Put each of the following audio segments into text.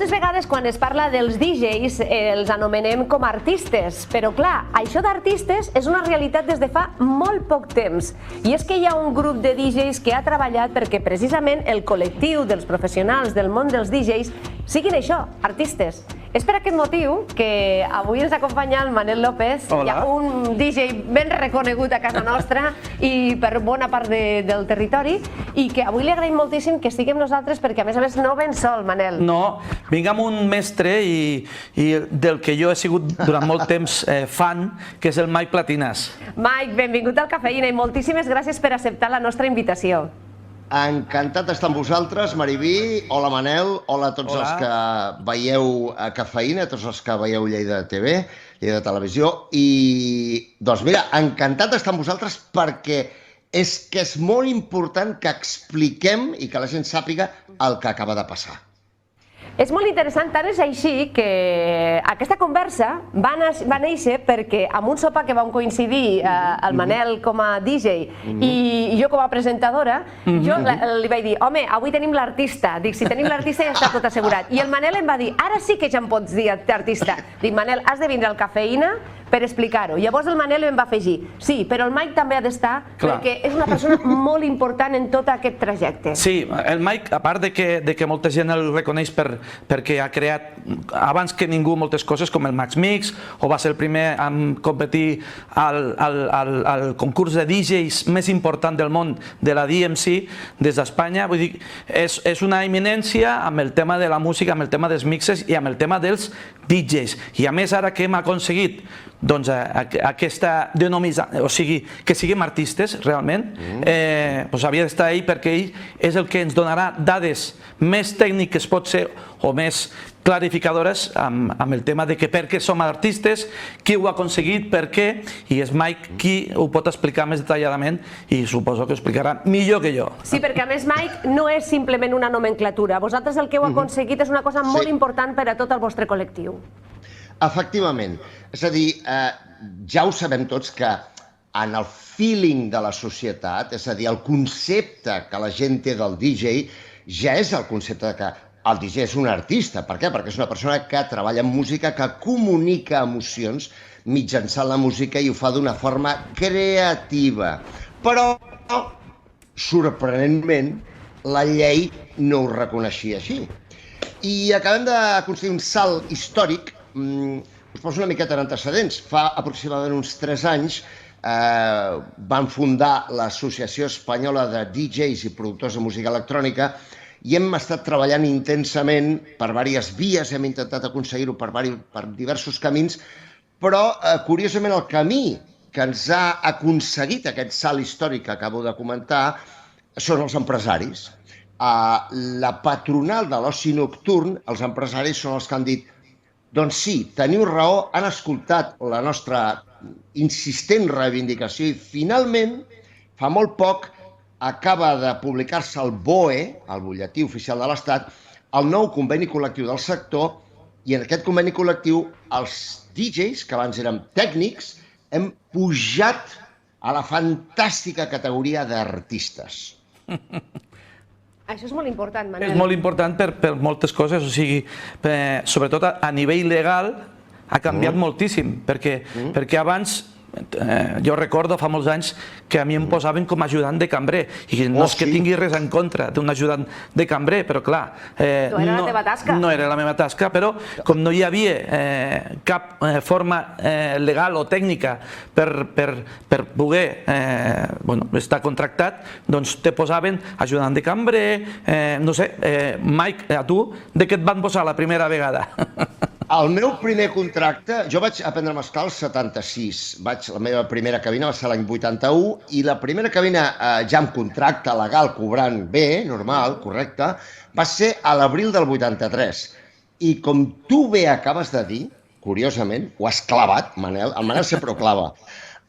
Moltes vegades quan es parla dels DJs els anomenem com a artistes, però clar, això d'artistes és una realitat des de fa molt poc temps. I és que hi ha un grup de DJs que ha treballat perquè precisament el col·lectiu dels professionals del món dels DJs siguin això, artistes. És per aquest motiu que avui ens acompanya el Manel López, Hola. un DJ ben reconegut a casa nostra i per bona part del territori, i que avui li agraïm moltíssim que estigui amb nosaltres perquè a més no ven sol, Manel. No, vinc amb un mestre i del que jo he sigut durant molt temps fan, que és el Mike Platinas. Mike, benvingut al Cafeïna i moltíssimes gràcies per acceptar la nostra invitació. Encantat d'estar amb vosaltres, Mariví. Hola, Manel. Hola a tots els que veieu a Cafeïna, a tots els que veieu Lleida TV, Lleida Televisió. I, doncs mira, encantat d'estar amb vosaltres perquè és molt important que expliquem i que la gent sàpiga el que acaba de passar. És molt interessant, tant és així que aquesta conversa va néixer perquè amb un sopar que vam coincidir el Manel com a DJ i jo com a presentadora, jo li vaig dir, home, avui tenim l'artista. Dic, si tenim l'artista ja està tot assegurat. I el Manel em va dir, ara sí que ja em pots dir artista. Dic, Manel, has de vindre al Cafeïna per explicar-ho. Llavors el Manel em va afegir, sí, però el Mike també ha d'estar perquè és una persona molt important en tot aquest trajecte. Sí, el Mike, a part de que molta gent el reconeix perquè ha creat abans que ningú moltes coses com el Max Mix, o va ser el primer a competir al concurs de DJs més important del món de la DMC des d'Espanya. Vull dir, és una eminència amb el tema de la música, amb el tema dels mixes i amb el tema dels DJs. I a més, ara que hem aconseguit doncs aquesta denominació, o sigui, que siguem artistes realment, havia d'estar ell perquè ell és el que ens donarà dades més tècniques, pot ser, o més clarificadores amb el tema de per què som artistes, qui ho ha aconseguit, per què, i és Mike qui ho pot explicar més detalladament i suposo que ho explicarà millor que jo. Sí, perquè a més Mike no és simplement una nomenclatura, vosaltres el que heu aconseguit és una cosa molt important per a tot el vostre col·lectiu. Efectivament. És a dir, ja ho sabem tots que en el feeling de la societat, és a dir, el concepte que la gent té del DJ, ja és el concepte que el DJ és un artista. Per què? Perquè és una persona que treballa en música, que comunica emocions mitjançant la música i ho fa d'una forma creativa. Però, sorprenentment, la llei no ho reconeixia així. I acabem d'aconseguir un salt històric. Us poso una miqueta en antecedents. Fa aproximadament uns 3 anys van fundar l'Associació Espanyola de DJs i Productors de Música Electrònica i hem estat treballant intensament per diverses vies, hem intentat aconseguir-ho per diversos camins, però curiosament el camí que ens ha aconseguit aquest salt històric que acabo de comentar són els empresaris. La patronal de l'oci nocturn, els empresaris són els que han dit doncs sí, teniu raó, han escoltat la nostra insistent reivindicació i finalment, fa molt poc, acaba de publicar-se el BOE, el Butlletí Oficial de l'Estat, el nou conveni col·lectiu del sector i en aquest conveni col·lectiu els DJs, que abans érem tècnics, hem pujat a la fantàstica categoria d'artistes. Això és molt important, Manel. És molt important per moltes coses, o sigui, sobretot a nivell legal ha canviat moltíssim, perquè abans, jo recordo fa molts anys que a mi em posaven com a ajudant de cambrer, i no és que tingui res en contra d'un ajudant de cambrer, però clar, no era la teva tasca. No era la meva tasca, però com no hi havia cap forma legal o tècnica per poder estar contractat, doncs te posaven ajudant de cambrer, no sé, Mike, a tu, de què et van posar la primera vegada? El meu primer contracte, jo vaig aprendre a mesclar el 76, la meva primera cabina va ser l'any 81 i la primera cabina ja amb contracte legal, cobrant bé, normal, correcte, va ser a l'abril del 83. I com tu bé acabes de dir, curiosament, ho has clavat, Manel, el Manel sempre ho clava.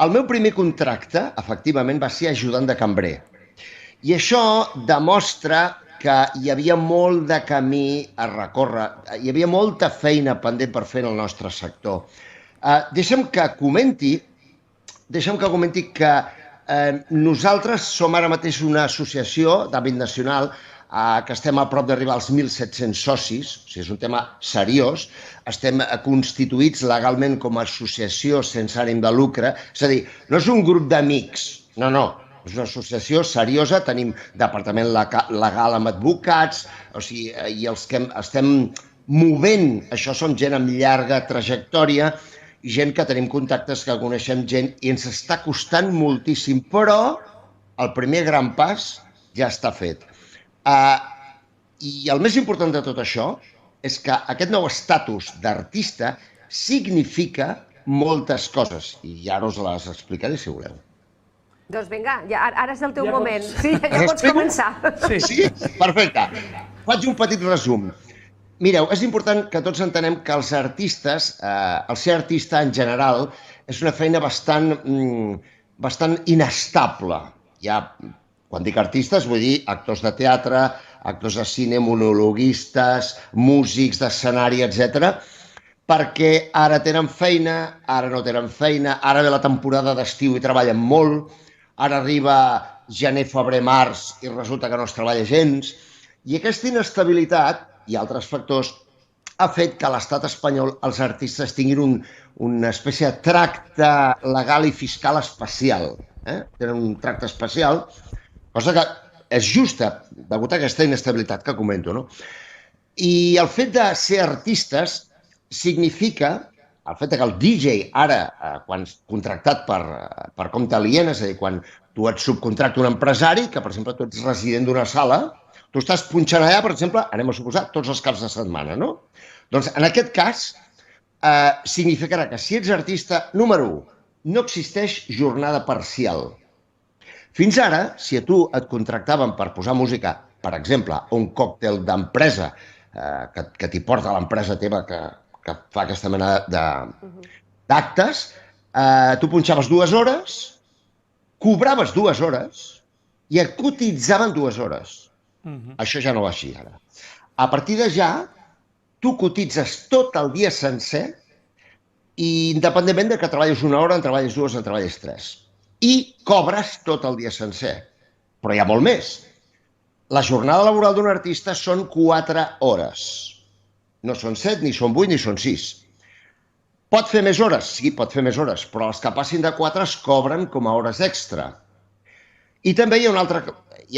El meu primer contracte, efectivament, va ser ajudant de cambrer. I això demostra que hi havia molt de camí a recórrer, hi havia molta feina pendent per fer en el nostre sector. Deixa'm que comenti que nosaltres som ara mateix una associació d'àmbit nacional que estem a prop d'arribar als 1.700 socis, o sigui, és un tema seriós, estem constituïts legalment com a associació sense ànim de lucre, és a dir, no és un grup d'amics, no, és una associació seriosa, tenim departament legal amb advocats, o sigui, i els que estem movent, això som gent amb llarga trajectòria, i gent que tenim contactes, que coneixem gent, i ens està costant moltíssim, però el primer gran pas ja està fet. I el més important de tot això és que aquest nou estatus d'artista significa moltes coses, i ara us les explicaré si voleu. Doncs vinga, ara és el teu moment. Sí, ja pots començar. Sí? Perfecte. Faig un petit resum. Mireu, és important que tots entenem que els artistes, el ser artista en general, és una feina bastant inestable. Quan dic artistes, vull dir actors de teatre, actors de cine, monologuistes, músics d'escenari, etc. Perquè ara tenen feina, ara no tenen feina, ara ve la temporada d'estiu i treballen molt, ara arriba gener, febrer, març i resulta que no es treballa gens. I aquesta inestabilitat i altres factors ha fet que a l'estat espanyol els artistes tinguin una espècie de tracte legal i fiscal especial. Tenen un tracte especial, cosa que és justa, degut a aquesta inestabilitat que comento. I el fet de ser artistes significa, el fet que el DJ ara, quan contractat per compte aliena, és a dir, quan tu et subcontracta un empresari, que per exemple tu ets resident d'una sala, tu estàs punxant allà, per exemple, anem a suposar, tots els caps de setmana, no? Doncs en aquest cas significarà que si ets artista, número 1, no existeix jornada parcial. Fins ara, si a tu et contractaven per posar música, per exemple, un còctel d'empresa que t'hi porta l'empresa teva que fa aquesta mena d'actes, tu punxaves 2 hores, cobraves 2 hores i et cotitzaven 2 hores. Això ja no va així ara. A partir de ja, tu cotitzes tot el dia sencer i independentment de que treballis 1 hora, en treballis 2, en treballis 3. I cobres tot el dia sencer. Però hi ha molt més. La jornada laboral d'un artista són 4 hores. No són 7, ni són 8, ni són 6. Pot fer més hores? Sí, pot fer més hores, però els que passin de 4 es cobren com a hores extra. I també hi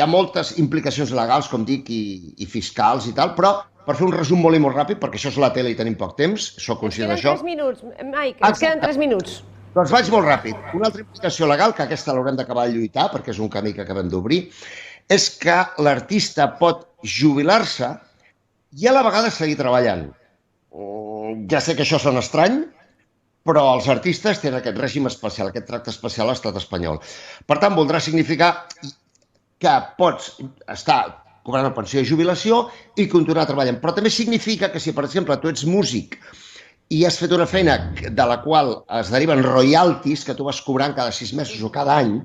ha moltes implicacions legals, com dic, i fiscals i tal, però per fer un resum molt i molt ràpid, perquè això és la tele i tenim poc temps, soc conscient d'això. Ens queden 3 minuts, Mike, ens queden 3 minuts. Doncs vaig molt ràpid. Una altra implicació legal, que aquesta l'haurem d'acabar de lluitar, perquè és un camí que acabem d'obrir, és que l'artista pot jubilar-se i a la vegada seguir treballant. Ja sé que això sona estrany, però els artistes tenen aquest règim especial, aquest tracte especial a l'estat espanyol. Per tant, voldrà significar que pots estar cobrant una pensió de jubilació i continuar treballant. Però també significa que si, per exemple, tu ets músic i has fet una feina de la qual es deriven royalties, que tu vas cobrant cada 6 mesos o cada any,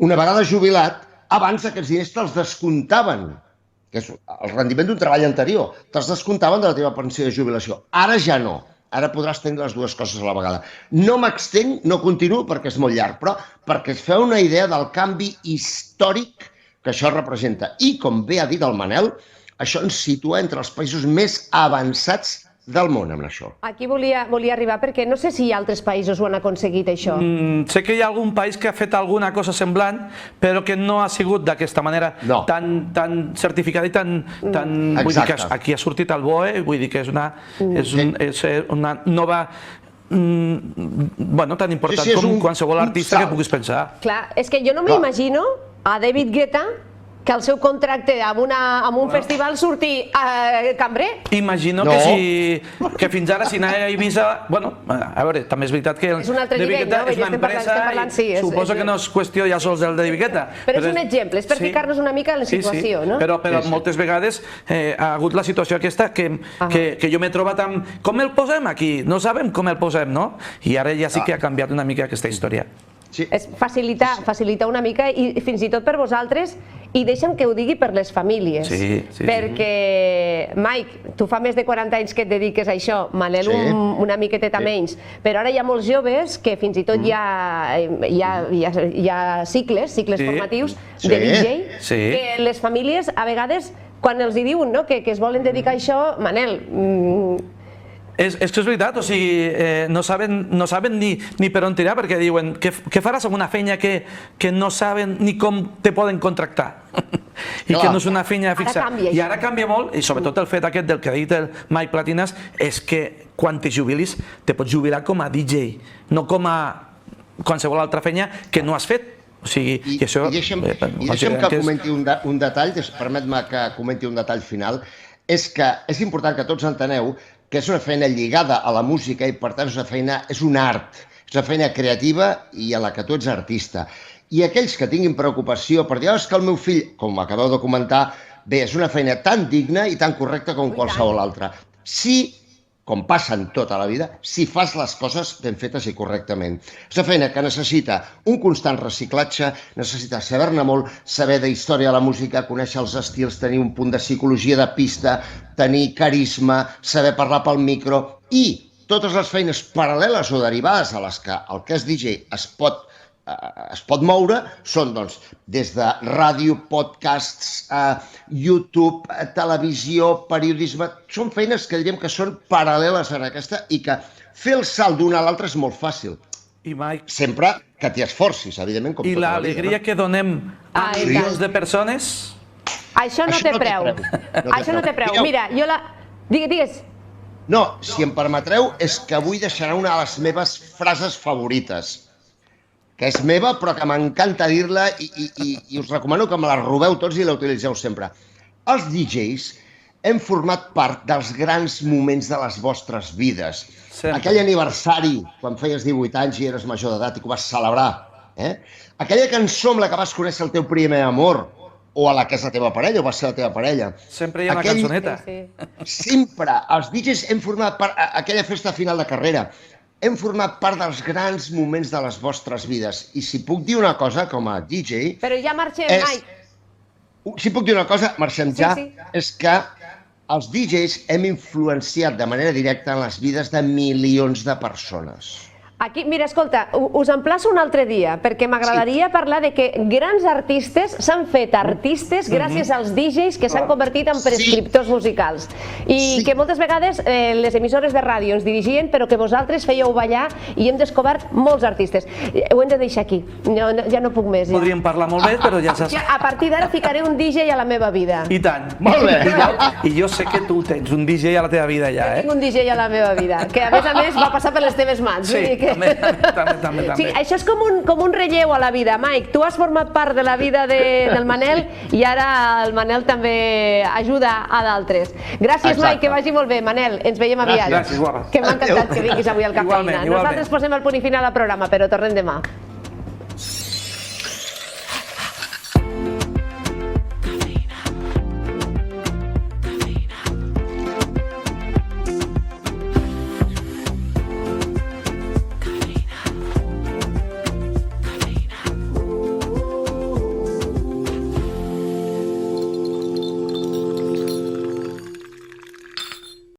una vegada jubilat, abans aquests diners te'ls descomptaven, que és el rendiment d'un treball anterior, te'ls descomptaven de la teva pensió de jubilació. Ara ja no. Ara podràs tenir les 2 coses a la vegada. No m'extenc, no continuo perquè és molt llarg, però perquè es feu una idea del canvi històric que això representa. I, com bé ha dit el Manel, això ens situa entre els països més avançats del món amb això. Aquí volia arribar perquè no sé si altres països ho han aconseguit, això. Sé que hi ha algun país que ha fet alguna cosa semblant, però que no ha sigut d'aquesta manera tan certificada i tan... Vull dir que aquí ha sortit el BOE, vull dir que és una nova... tan important com qualsevol artista que puguis pensar. Clar, és que jo no m'imagino a David Guetta que el seu contracte amb un festival surti cambrer. Imagino que fins ara si anava a Ibiza... Bueno, a veure, també és veritat que David Guetta és una empresa i suposo que no és qüestió ja sols del David Guetta. Però és un exemple, és per ficar-nos una mica en la situació, no? Però moltes vegades ha hagut la situació aquesta que jo m'he trobat amb... Com el posem aquí? No sabem com el posem, no? I ara ja sí que ha canviat una mica aquesta història. És facilitar una mica i fins i tot per vosaltres i deixa'm que ho digui per les famílies. Sí. Perquè, Mike, tu fa més de 40 anys que et dediques a això, Manel una miqueteta menys, però ara hi ha molts joves que fins i tot hi ha cicles formatius de DJ, que les famílies a vegades, quan els hi diuen que es volen dedicar a això, Manel... És que és veritat, o sigui, no saben ni per on tirar, perquè diuen, què faràs amb una feina que no saben ni com te poden contractar? I que no és una feina fixa. I ara canvia molt, i sobretot el fet aquest del que ha dit el Mike Platinas, és que quan te jubilis, te pots jubilar com a DJ, no com a qualsevol altra feina que no has fet. I deixa'm que comenti un detall, permet-me que comenti un detall final, és que és important que tots enteneu que és una feina lligada a la música i per tant és un art, és una feina creativa i a la que tu ets artista. I aquells que tinguin preocupació per dir és que el meu fill, com acabeu de comentar, bé, és una feina tan digna i tan correcta com qualsevol altra. Si, com passa en tota la vida, si fas les coses ben fetes i correctament. És una feina que necessita un constant reciclatge, necessita saber-ne molt, saber d'història de la música, conèixer els estils, tenir un punt de psicologia de pista, tenir carisma, saber parlar pel micro i totes les feines paral·leles o derivades a les que el que és DJ es pot moure són des de ràdio, podcasts, YouTube, televisió, periodisme. Són feines que diríem que són paral·leles a aquesta i que fer el salt d'una a l'altra és molt fàcil. Sempre que t'hi esforcis, evidentment. I l'alegria que donem a milions de persones... Això no té preu. Això no té preu. Mira, jo la... Digues. No, si em permetreu, és que vull deixar una de les meves frases favorites, que és meva, però que m'encanta dir-la i us recomano que me la robeu tots i la utilitzeu sempre. Els DJs hem format part dels grans moments de les vostres vides. Aquell aniversari, quan feies 18 anys i eres major d'edat i que ho vas celebrar. Aquella cançó amb la que vas conèixer el teu primer amor, o a la que és la teva parella, o va ser la teva parella. Sempre hi ha una cançoneta. Sempre. Els DJs hem format part, aquella festa final de carrera, hem format part dels grans moments de les vostres vides. I si puc dir una cosa com a DJ... Però ja marxem, Mike. Si puc dir una cosa, marxem ja, és que els DJs hem influenciat de manera directa en les vides de milions de persones. Aquí, mira, escolta, us emplaço un altre dia, perquè m'agradaria parlar de que grans artistes s'han fet artistes gràcies als DJs que s'han convertit en prescriptors musicals. I que moltes vegades les emissores de ràdio ens dirigien, però que vosaltres fèieu ballar i hem descobert molts artistes. Ho hem de deixar aquí, ja no puc més. Podríem parlar molt bé, però ja saps... A partir d'ara ficaré un DJ a la meva vida. I tant. Molt bé. I jo sé que tu tens un DJ a la teva vida ja, Tinc un DJ a la meva vida, que a més va passar per les teves mans. Sí. També. Sí, això és com un relleu a la vida, Mike. Tu has format part de la vida del Manel i ara el Manel també ajuda a d'altres. Gràcies, Mike, que vagi molt bé. Manel, ens veiem aviat. Gràcies, guapa. Que m'ha encantat que vinguis avui al Cafeïna. Nosaltres posem el punt i final al programa, però tornem demà.